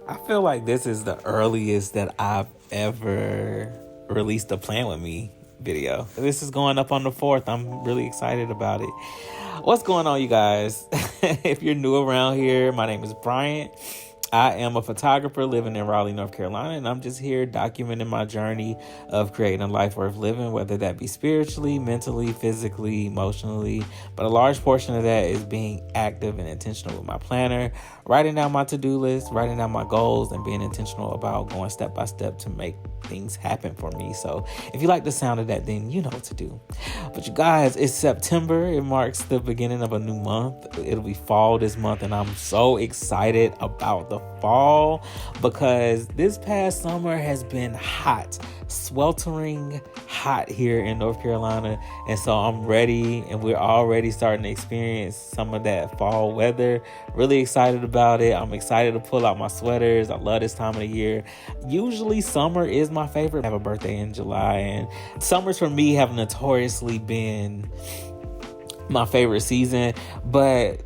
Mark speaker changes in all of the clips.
Speaker 1: I feel like this is the earliest that I've ever released a Plan With Me video. This is going up on the 4th. I'm really excited about it. What's going on, you guys? If you're new around here, my name is Bryant. I am a photographer living in Raleigh, North Carolina, and I'm just here documenting my journey of creating a life worth living, whether that be spiritually, mentally, physically, emotionally. But a large portion of that is being active and intentional with my planner, writing down my to-do list, writing down my goals, and being intentional about going step by step to make things happen for me. So if you like the sound of that, then you know what to do. But you guys, it's September. It marks the beginning of a new month. It'll be fall this month, and I'm so excited about the fall because this past summer has been hot, sweltering hot here in North Carolina. And so I'm ready, and we're already starting to experience some of that fall weather. Really excited about it. I'm excited to pull out my sweaters. I love this time of the year. Usually summer is my favorite. I have a birthday in July, and summers for me have notoriously been my favorite season. But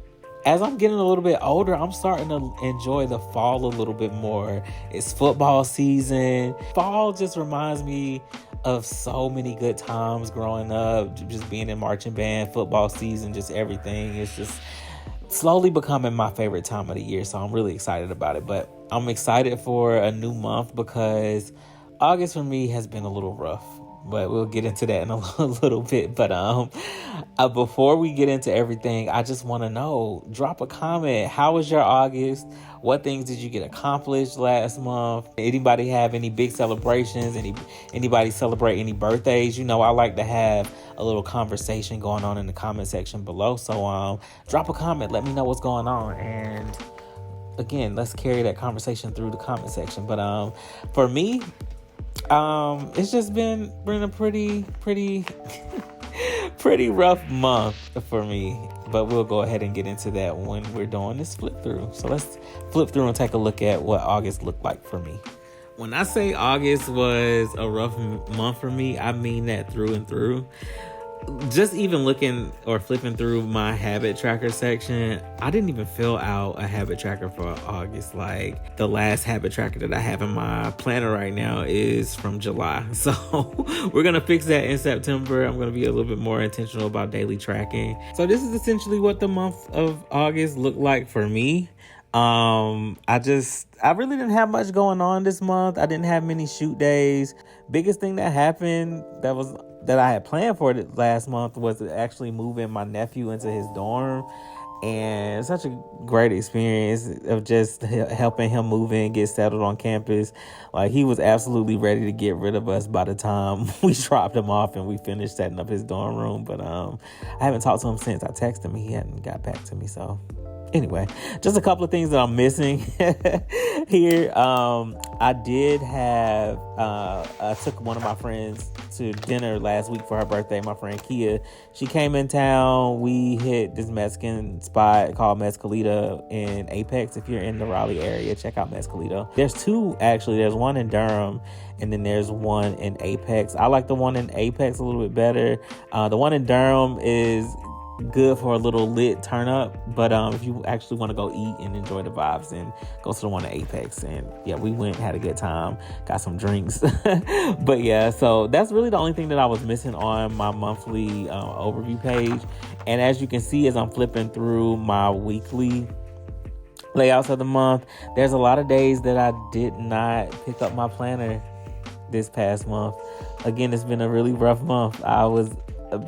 Speaker 1: as I'm getting a little bit older, I'm starting to enjoy the fall a little bit more. It's football season. Fall just reminds me of so many good times growing up, just being in marching band, football season, just everything. It's just slowly becoming my favorite time of the year. So I'm really excited about it. But I'm excited for a new month because August for me has been a little rough. But we'll get into that in a little bit. But before we get into everything, I just want to know, drop a comment. How was your August? What things did you get accomplished last month? Anybody have any big celebrations? Anybody celebrate any birthdays? You know, I like to have a little conversation going on in the comment section below. So drop a comment. Let me know what's going on. And again, let's carry that conversation through the comment section. But for me, it's just been a pretty pretty rough month for me, but we'll go ahead and get into that when we're doing this flip through. So let's flip through and take a look at what August looked like for me. When I say August was a rough month for me, I mean that through and through. Just even looking or flipping through my habit tracker section, I didn't even fill out a habit tracker for August. Like, the last habit tracker that I have in my planner right now is from July. So we're going to fix that in September. I'm going to be a little bit more intentional about daily tracking. So this is essentially what the month of August looked like for me. I really didn't have much going on this month. I didn't have many shoot days. Biggest thing that happened that I had planned for it last month was actually moving my nephew into his dorm. And it's such a great experience of just helping him move in, get settled on campus. Like, he was absolutely ready to get rid of us by the time we dropped him off and we finished setting up his dorm room. But I haven't talked to him since. I texted him. He hadn't got back to me. So anyway, just a couple of things that I'm missing here. I took one of my friends to dinner last week for her birthday, my friend Kia. She came in town. We hit this Mexican spot called Mezcalito in Apex. If you're in the Raleigh area, check out Mezcalito. There's two, actually. There's one in Durham, and then there's one in Apex. I like the one in Apex a little bit better. The one in Durham is good for a little lit turn up, but if you actually want to go eat and enjoy the vibes, then go to the one at Apex. And yeah, we went, had a good time, got some drinks. But yeah, so that's really the only thing that I was missing on my monthly overview page. And as you can see, as I'm flipping through my weekly layouts of the month, there's a lot of days that I did not pick up my planner this past month. Again, it's been a really rough month. I was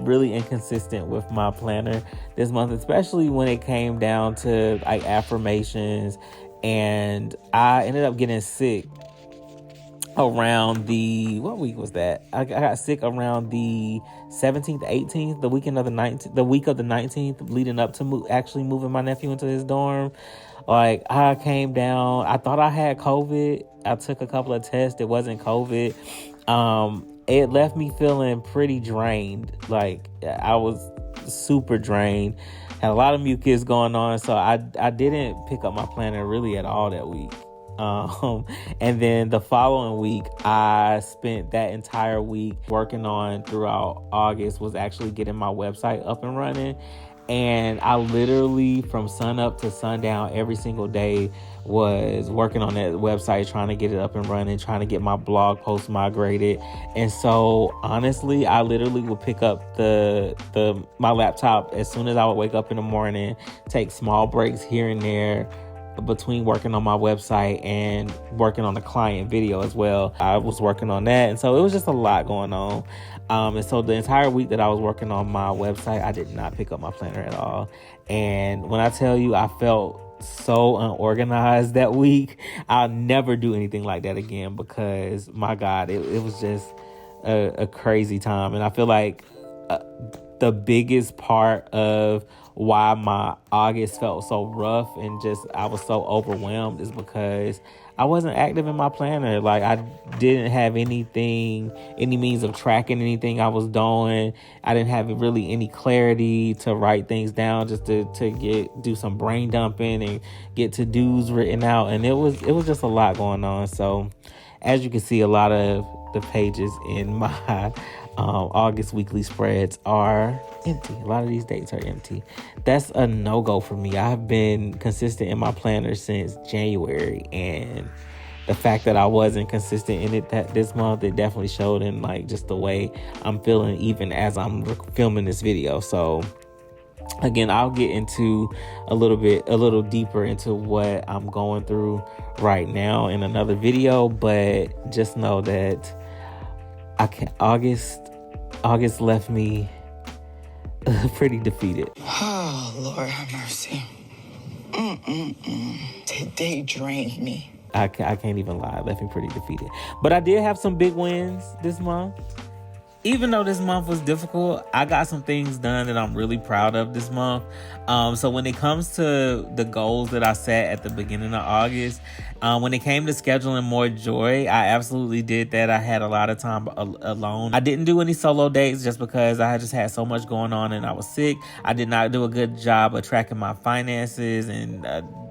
Speaker 1: really inconsistent with my planner this month, especially when it came down to like affirmations. And I ended up getting sick around what week was that? I got sick around the 17th, 18th, the week of the 19th, leading up to actually moving my nephew into his dorm. Like, I came down, I thought I had COVID. I took a couple of tests. It wasn't COVID. It left me feeling pretty drained. Like, I was super drained. Had a lot of mucus going on. So I didn't pick up my planner really at all that week. And then the following week, I spent that entire week working on throughout August was actually getting my website up and running. And I literally, from sun up to sundown every single day, was working on that website, trying to get it up and running, trying to get my blog posts migrated. And so honestly, I literally would pick up my laptop as soon as I would wake up in the morning, take small breaks here and there between working on my website and working on the client video as well. I was working on that, and so it was just a lot going on. And so the entire week that I was working on my website, I did not pick up my planner at all. And when I tell you, I felt so unorganized that week. I'll never do anything like that again, because my God, it was just a crazy time. And I feel like the biggest part of why my August felt so rough and just I was so overwhelmed is because I wasn't active in my planner. Like, I didn't have any means of tracking anything I was doing. I didn't have really any clarity to write things down, just to do some brain dumping and get to-dos written out. And it was just a lot going on. So as you can see, a lot of the pages in my August weekly spreads are empty. A lot of these dates are empty. That's a no-go for me. I've been consistent in my planner since January, and the fact that I wasn't consistent in it this month, it definitely showed in like just the way I'm feeling even as I'm filming this video. So again, I'll get into a little deeper into what I'm going through right now in another video, but just know that August left me pretty defeated.
Speaker 2: Oh, Lord have mercy. Today drained me.
Speaker 1: I can't even lie. It left me pretty defeated. But I did have some big wins this month. Even though this month was difficult, I got some things done that I'm really proud of this month. So when it comes to the goals that I set at the beginning of August, when it came to scheduling more joy, I absolutely did that. I had a lot of time alone. I didn't do any solo dates just because I just had so much going on and I was sick. I did not do a good job of tracking my finances and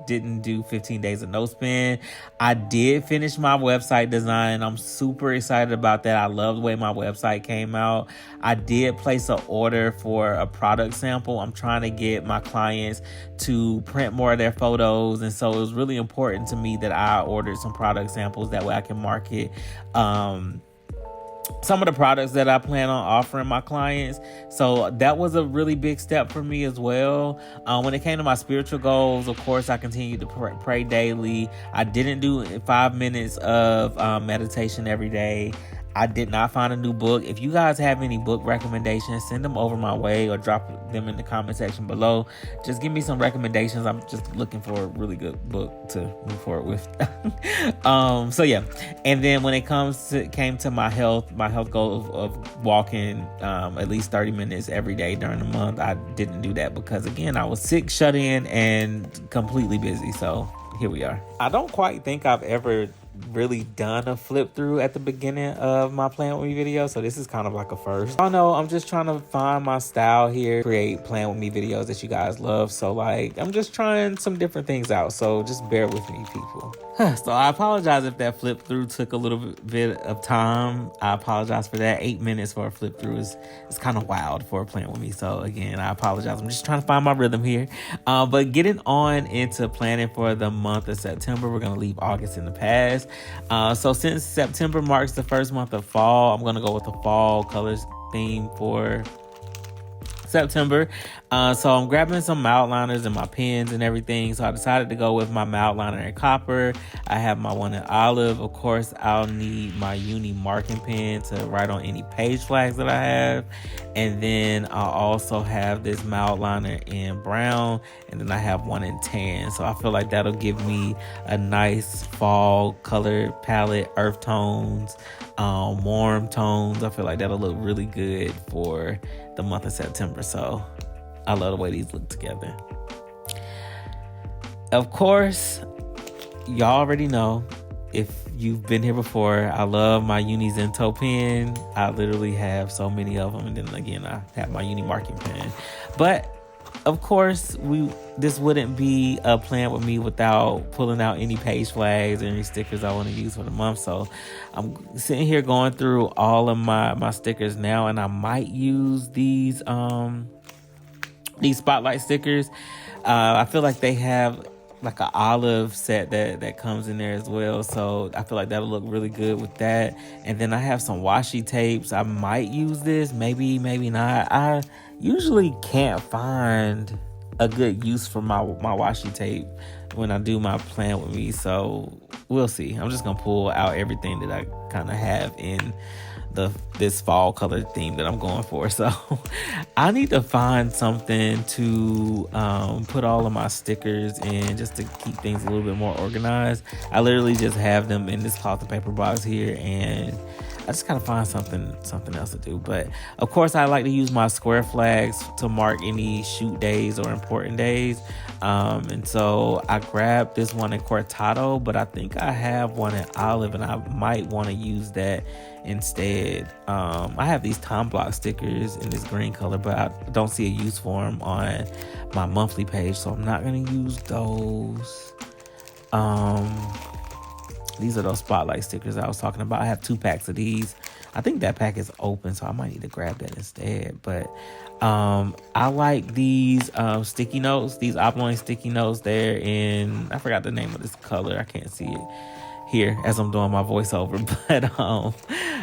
Speaker 1: didn't do 15 days of no spend. I did finish my website design. I'm super excited about that. I love the way my website came out. I did place an order for a product sample. I'm trying to get my clients to print more of their photos, and so it was really important to me that I ordered some product samples. That way I can market some of the products that I plan on offering my clients. So that was a really big step for me as well. When it came to my spiritual goals, of course, I continued to pray daily. I didn't do 5 minutes of meditation every day. I did not find a new book. If you guys have any book recommendations, send them over my way or drop them in the comment section below. Just give me some recommendations. I'm just looking for a really good book to move forward with. So yeah. And then when it came to my health goal of walking at least 30 minutes every day during the month, I didn't do that because, again, I was sick, shut in, and completely busy. So here we are. I don't quite think I've ever really done a flip through at the beginning of my Plan With Me video, so this is kind of like a first. I know I'm just trying to find my style here, create Plan With Me videos that you guys love. So like, I'm just trying some different things out, so just bear with me, people. So I apologize if that flip through took a little bit of time. I apologize for that. 8 minutes for a flip through is kind of wild for a Plan With Me. So again, I apologize. I'm just trying to find my rhythm here. But getting on into planning for the month of September, we're going to leave August in the past. So since September marks the first month of fall, I'm going to go with the fall colors theme for September. So I'm grabbing some outliners and my pens and everything. So I decided to go with my outliner in copper. I have my one in olive. Of course, I'll need my uni marking pen to write on any page flags that I have. And then I'll also have this outliner in brown. And then I have one in tan. So I feel like that'll give me a nice fall color palette, earth tones, warm tones. I feel like that'll look really good for the month of September. So I love the way these look together. Of course, y'all already know, if you've been here before, I love my Uni Zinto pen. I literally have so many of them. And then again, I have my Uni marking pen. But of course, this wouldn't be a Plan With Me without pulling out any page flags or any stickers I want to use for the month. So I'm sitting here going through all of my stickers now, and I might use these these spotlight stickers. I feel like they have like an olive set that comes in there as well, so I feel like that'll look really good with that. And then I have some washi tapes. I might use this, maybe not. I usually can't find a good use for my washi tape when I do my plan with me, so we'll see. I'm just gonna pull out everything that I kind of have in this fall color theme that I'm going for. So I need to find something to put all of my stickers in, just to keep things a little bit more organized. I literally just have them in this cloth and paper box here, and I just gotta find something else to do. But of course, I like to use my square flags to mark any shoot days or important days. And so I grabbed this one in Cortado, but I think I have one in Olive, and I might want to use that instead. I have these time block stickers in this green color, but I don't see a use for them on my monthly page, so I'm not going to use those. These are those spotlight stickers I was talking about. I have 2 packs of these. I think that pack is open, so I might need to grab that instead. But I like these sticky notes, these Oblong sticky notes. They're in, I forgot the name of this color. I can't see it here as I'm doing my voiceover, but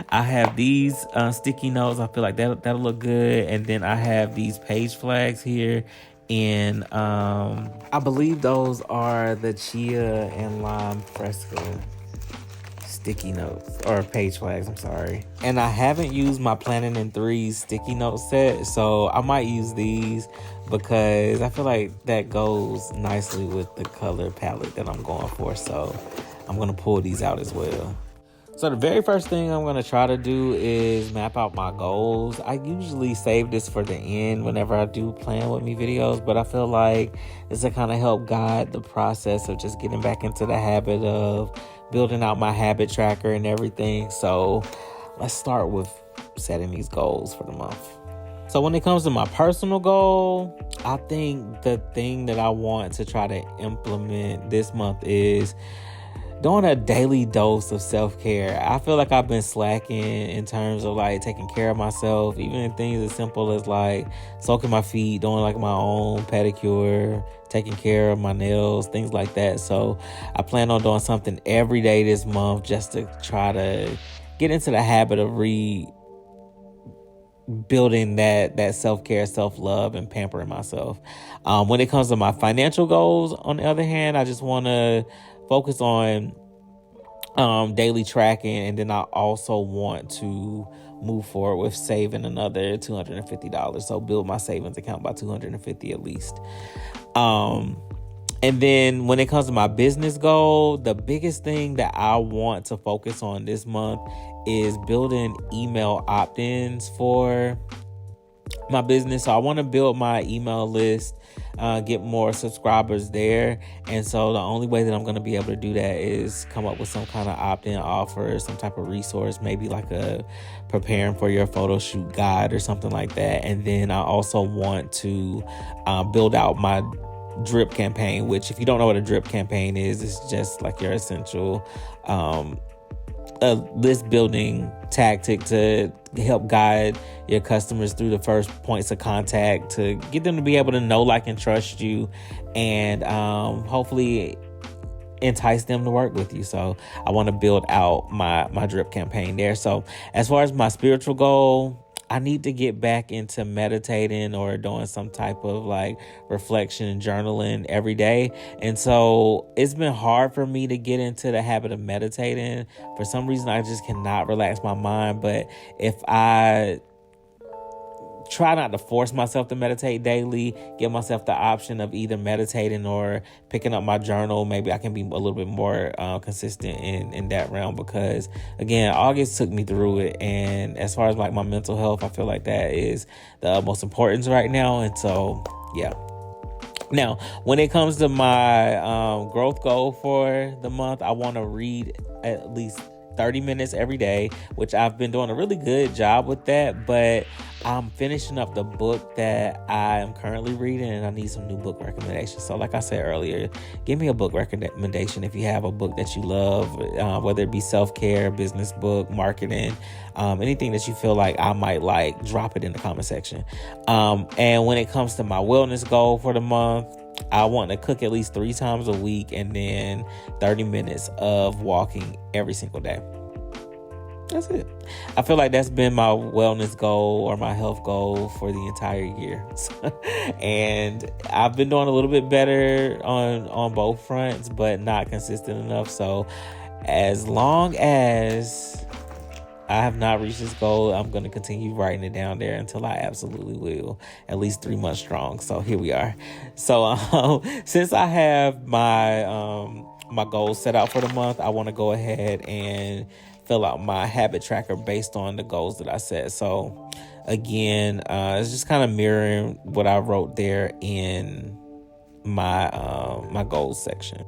Speaker 1: I have these sticky notes. I feel like that'll look good. And then I have these page flags here, and I believe those are the chia and lime fresca sticky notes, or page flags, I'm sorry. And I haven't used my Planning in Threes sticky note set, so I might use these because I feel like that goes nicely with the color palette that I'm going for. So I'm going to pull these out as well. So the very first thing I'm going to try to do is map out my goals. I usually save this for the end whenever I do plan with me videos, but I feel like this will kind of help guide the process of just getting back into the habit of building out my habit tracker and everything. So let's start with setting these goals for the month. So when it comes to my personal goal, I think the thing that I want to try to implement this month is doing a daily dose of self-care. I feel like I've been slacking in terms of like taking care of myself, even in things as simple as like soaking my feet, doing like my own pedicure, taking care of my nails, things like that. So I plan on doing something every day this month just to try to get into the habit of building that self-care, self-love, and pampering myself. When it comes to my financial goals, on the other hand, I just want to focus on daily tracking, and then I also want to move forward with saving another $250. So build my savings account by $250 at least. And then when it comes to my business goal, the biggest thing that I want to focus on this month is building email opt-ins for my business. So I want to build my email list, get more subscribers there. And so the only way that I'm going to be able to do that is come up with some kind of opt-in offer, some type of resource, maybe like a preparing for your photo shoot guide or something like that. And then I also want to build out my drip campaign, which if you don't know what a drip campaign is, it's just like your essential a list building tactic to help guide your customers through the first points of contact, to get them to be able to know, like, and trust you, and hopefully entice them to work with you. So I want to build out my drip campaign there. So as far as my spiritual goal, I need to get back into meditating or doing some type of like reflection and journaling every day. And so it's been hard for me to get into the habit of meditating. For some reason, I just cannot relax my mind. But if I try not to force myself to meditate daily, give myself the option of either meditating or picking up my journal, maybe I can be a little bit more consistent in that realm, because again, August took me through it, and as far as like my mental health, I feel like that is the most importance right now. And so yeah. Now, when it comes to my growth goal for the month, I want to read at least 30 minutes every day, which I've been doing a really good job with that, but I'm finishing up the book that I am currently reading, and I need some new book recommendations. So like I said earlier, give me a book recommendation if you have a book that you love, whether it be self-care, business book, marketing, anything that you feel like I might like, drop it in the comment section. And when it comes to my wellness goal for the month, I want to cook at least 3 times a week and then 30 minutes of walking every single day. That's it. I feel like that's been my wellness goal or my health goal for the entire year. And I've been doing a little bit better on both fronts, but not consistent enough. So as long as I have not reached this goal, I'm going to continue writing it down there until I absolutely will, at least 3 months strong. So here we are. So since I have my goals set out for the month, I want to go ahead and fill out my habit tracker based on the goals that I set. So again, it's just kind of mirroring what I wrote there in my my goals section.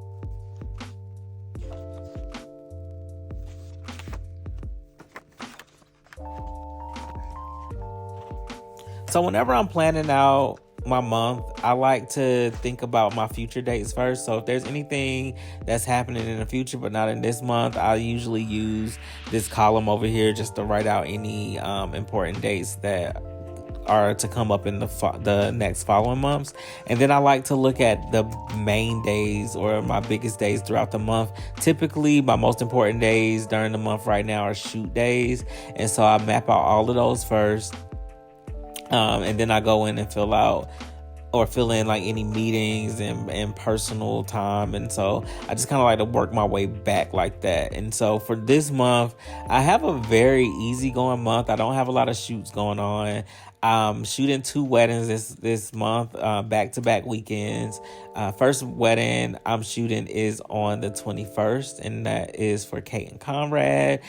Speaker 1: So whenever I'm planning out my month, I like to think about my future dates first. So if there's anything that's happening in the future but not in this month, I usually use this column over here just to write out any important dates that are to come up in the next following months. And then I like to look at the main days or my biggest days throughout the month. Typically, my most important days during the month right now are shoot days. And so I map out all of those first. And then I go in and fill in like any meetings and personal time. And so I just kind of like to work my way back like that. And so for this month, I have a very easygoing month. I don't have a lot of shoots going on. I'm shooting 2 weddings this month, back-to-back weekends. First wedding I'm shooting is on the 21st, and that is for Kate and Conrad.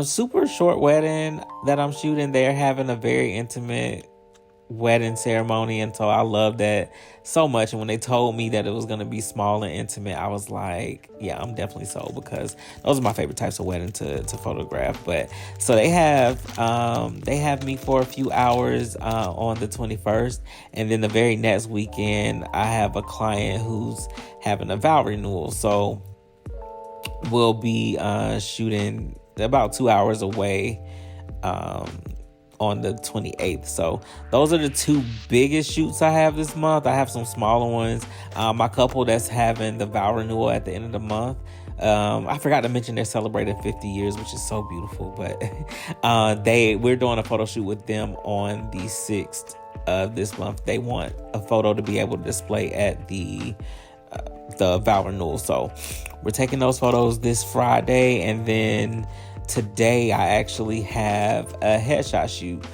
Speaker 1: Super short wedding that I'm shooting. They're having a very intimate wedding ceremony, and so I love that so much. And when they told me that it was going to be small and intimate, I was like, yeah, I'm definitely sold, because those are my favorite types of wedding to photograph. But so they have me for a few hours on the 21st, and then the very next weekend I have a client who's having a vow renewal, so we'll be shooting about 2 hours away on the 28th. So those are the 2 biggest shoots I have this month. I have some smaller ones. My couple that's having the vow renewal at the end of the month, I forgot to mention they're celebrating 50 years, which is so beautiful. But we're doing a photo shoot with them on the 6th of this month. They want a photo to be able to display at the vow renewal. So we're taking those photos this Friday, and then today I actually have a headshot shoot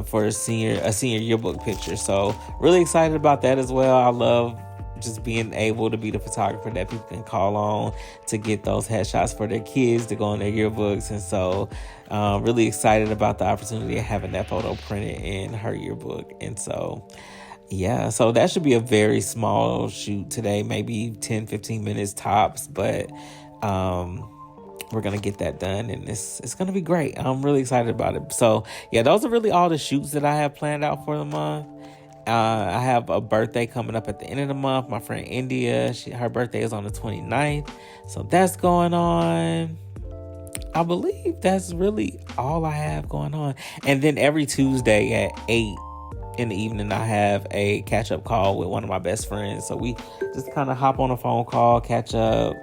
Speaker 1: for a senior yearbook picture. So really excited about that as well. I love just being able to be the photographer that people can call on to get those headshots for their kids to go on their yearbooks. And so really excited about the opportunity of having that photo printed in her yearbook. And so yeah, so that should be a very small shoot today, maybe 10-15 minutes tops, but we're going to get that done, and it's going to be great. I'm really excited about it. So yeah, those are really all the shoots that I have planned out for the month. I have a birthday coming up at the end of the month. My friend India, her birthday is on the 29th. So that's going on. I believe that's really all I have going on. And then every Tuesday at 8 in the evening, I have a catch-up call with one of my best friends. So we just kind of hop on a phone call, catch up,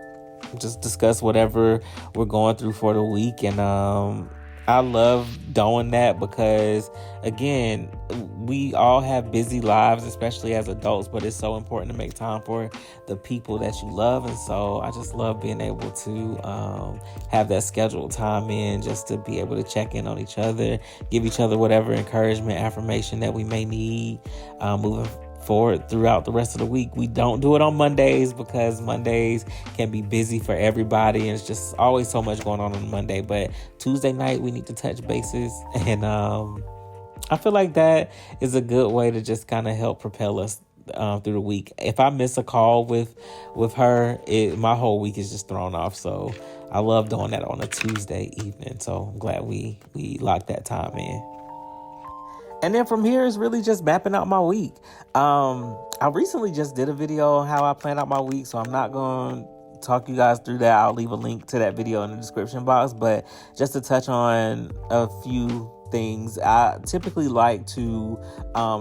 Speaker 1: just discuss whatever we're going through for the week. And I love doing that because, again, we all have busy lives, especially as adults, but it's so important to make time for the people that you love. And so I just love being able to have that scheduled time in, just to be able to check in on each other, give each other whatever encouragement, affirmation that we may need moving forward throughout the rest of the week. We don't do it on Mondays because Mondays can be busy for everybody, and it's just always so much going on Monday. But Tuesday night we need to touch bases, and I feel like that is a good way to just kind of help propel us through the week. If I miss a call with her, my whole week is just thrown off. So I love doing that on a Tuesday evening. So I'm glad we locked that time in. And then from here is really just mapping out my week. I recently just did a video on how I plan out my week, so I'm not going to talk you guys through that. I'll leave a link to that video in the description box. But just to touch on a few things, I typically like to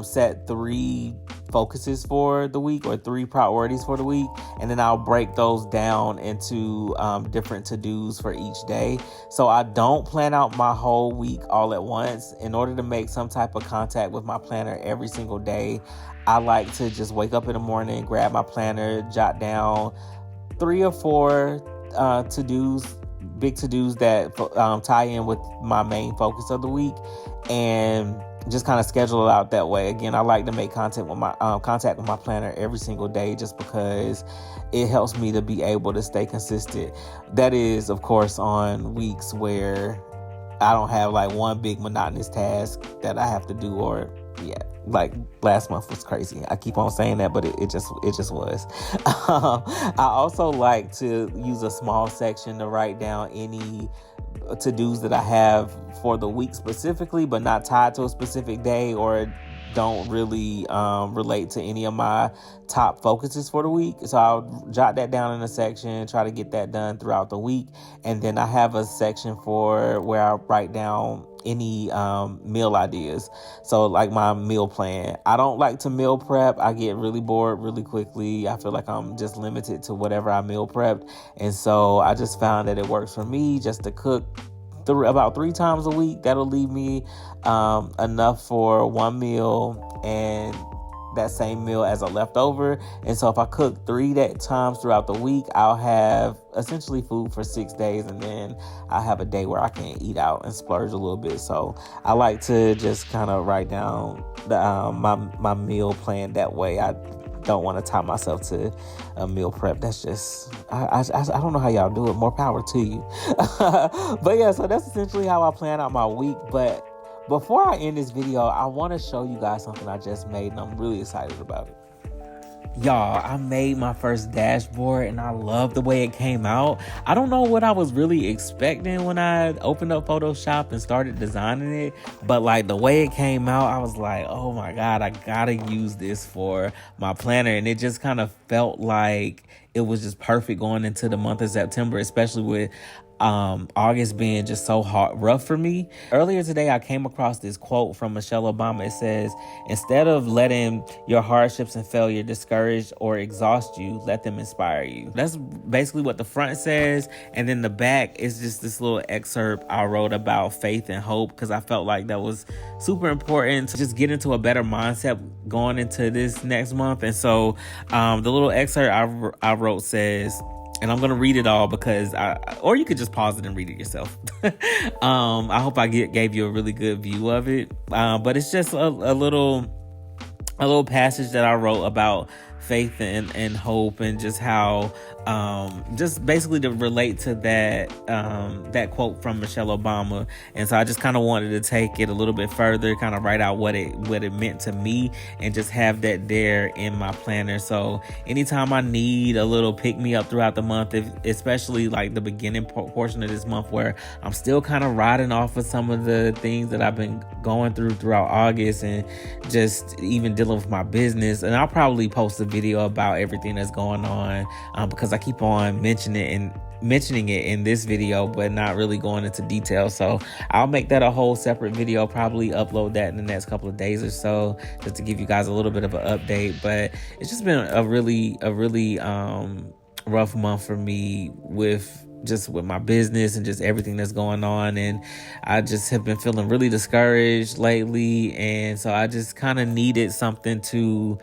Speaker 1: set 3 focuses for the week, or 3 priorities for the week, and then I'll break those down into different to-dos for each day. So I don't plan out my whole week all at once. In order to make some type of contact with my planner every single day, I like to just wake up in the morning, grab my planner, jot down 3 or 4 to-dos, big to-dos that tie in with my main focus of the week, and just kind of schedule it out that way. Again, I like to make contact with my planner every single day, just because it helps me to be able to stay consistent. That is, of course, on weeks where I don't have like one big monotonous task that I have to do, or like last month was crazy. I keep on saying that, but it just was. I also like to use a small section to write down any to-dos that I have for the week specifically, but not tied to a specific day, or don't really relate to any of my top focuses for the week. So I'll jot that down in a section, try to get that done throughout the week. And then I have a section for where I write down any meal ideas. So like my meal plan. I don't like to meal prep. I get really bored really quickly. I feel like I'm just limited to whatever I meal prepped. And so I just found that it works for me just to cook about 3 times a week. That'll leave me enough for one meal, and that same meal as a leftover. And so if I cook 3 times throughout the week, I'll have essentially food for 6 days, and then I have a day where I can eat out and splurge a little bit. So I like to just kind of write down the my meal plan that way. I don't want to tie myself to a meal prep. That's just, I don't know how y'all do it. More power to you. But yeah, so that's essentially how I plan out my week. But before I end this video, I want to show you guys something I just made, and I'm really excited about it. Y'all, I made my first dashboard, and I love the way it came out. I don't know what I was really expecting when I opened up Photoshop and started designing it, but like the way it came out, I was like, oh my God, I gotta use this for my planner. And it just kind of felt like it was just perfect going into the month of September, especially with August being just so rough for me. Earlier today, I came across this quote from Michelle Obama. It says, "Instead of letting your hardships and failure discourage or exhaust you, let them inspire you." That's basically what the front says. And then the back is just this little excerpt I wrote about faith and hope, because I felt like that was super important to just get into a better mindset going into this next month. And so the little excerpt I wrote says, and I'm going to read it all because or you could just pause it and read it yourself. I hope I gave you a really good view of it. But it's just a little passage that I wrote about faith and hope, and just how just basically to relate to that quote from Michelle Obama. And so I just kind of wanted to take it a little bit further, kind of write out what it meant to me, and just have that there in my planner. So anytime I need a little pick me up throughout the month, especially like the beginning portion of this month where I'm still kind of riding off of some of the things that I've been going throughout August, and just even dealing with my business. And I'll probably post a video about everything that's going on, because I keep on mentioning it in this video, but not really going into detail. So I'll make that a whole separate video, probably upload that in the next couple of days or so, just to give you guys a little bit of an update. But it's just been a really rough month for me with my business and just everything that's going on. And I just have been feeling really discouraged lately. And so I just kind of needed something to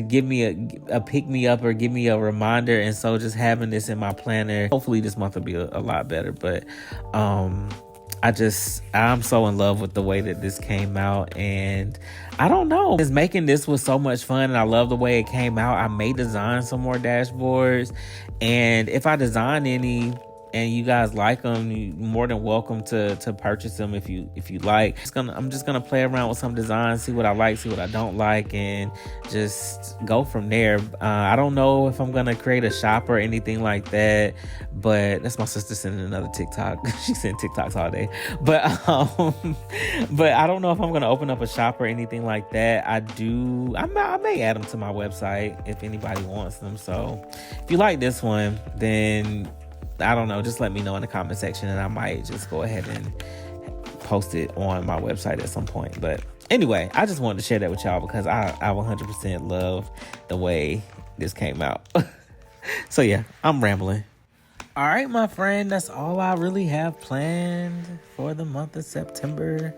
Speaker 1: give me a pick me up, or give me a reminder. And so just having this in my planner, hopefully this month will be a lot better. But I'm so in love with the way that this came out, and I don't know, just making this was so much fun, and I love the way it came out. I may design some more dashboards, and if I design any, and you guys like them, you're more than welcome to purchase them if you like. I'm just gonna play around with some designs, see what I like, see what I don't like, and just go from there. I don't know if I'm gonna create a shop or anything like that, but that's my sister sending another TikTok. She sent TikToks all day, but I don't know if I'm gonna open up a shop or anything like that. I may add them to my website if anybody wants them. So if you like this one, then I don't know, just let me know in the comment section, and I might just go ahead and post it on my website at some point. But anyway, I just wanted to share that with y'all because I 100% love the way this came out. So yeah, I'm rambling. All right, my friend, that's all I really have planned for the month of September.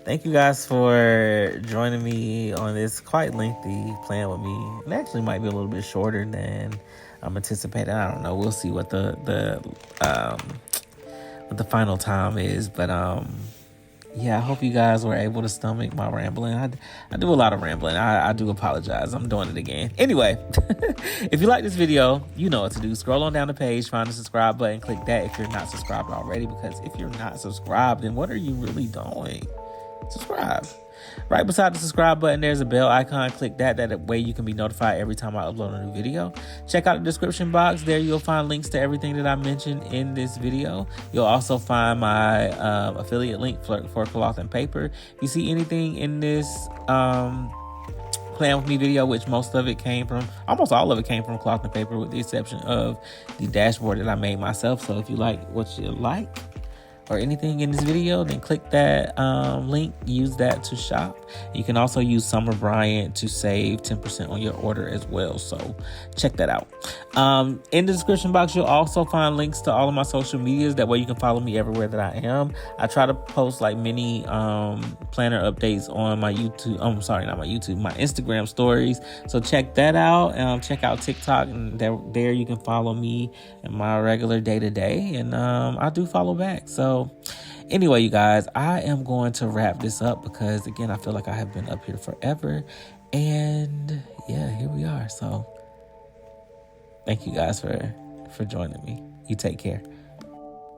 Speaker 1: Thank you guys for joining me on this quite lengthy plan with me. It actually might be a little bit shorter than I'm anticipating. I don't know. We'll see what the final time is. But yeah, I hope you guys were able to stomach my rambling. I do a lot of rambling. I do apologize. I'm doing it again. Anyway, if you like this video, you know what to do. Scroll on down the page, find the subscribe button, click that if you're not subscribed already. Because if you're not subscribed, then what are you really doing? Subscribe. Right beside the subscribe button, there's a bell icon. Click that. That way you can be notified every time I upload a new video. Check out the description box. There you'll find links to everything that I mentioned in this video. You'll also find my affiliate link for cloth and paper. If you see anything in this Plan With Me video, which almost all of it came from cloth and paper, with the exception of the dashboard that I made myself. So if you like what you like, or anything in this video, then click that link, use that to shop. You can also use Summer Bryant to save 10% on your order as well, so check that out. In the description box, you'll also find links to all of my social medias. That way you can follow me everywhere that I am. I try to post like mini planner updates on my YouTube, my Instagram stories, so check that out. Check out TikTok, and there you can follow me in my regular day-to-day, and I do follow back. So anyway, you guys, I am going to wrap this up because, again, I feel like I have been up here forever. And yeah, here we are. So thank you guys for joining me. You take care.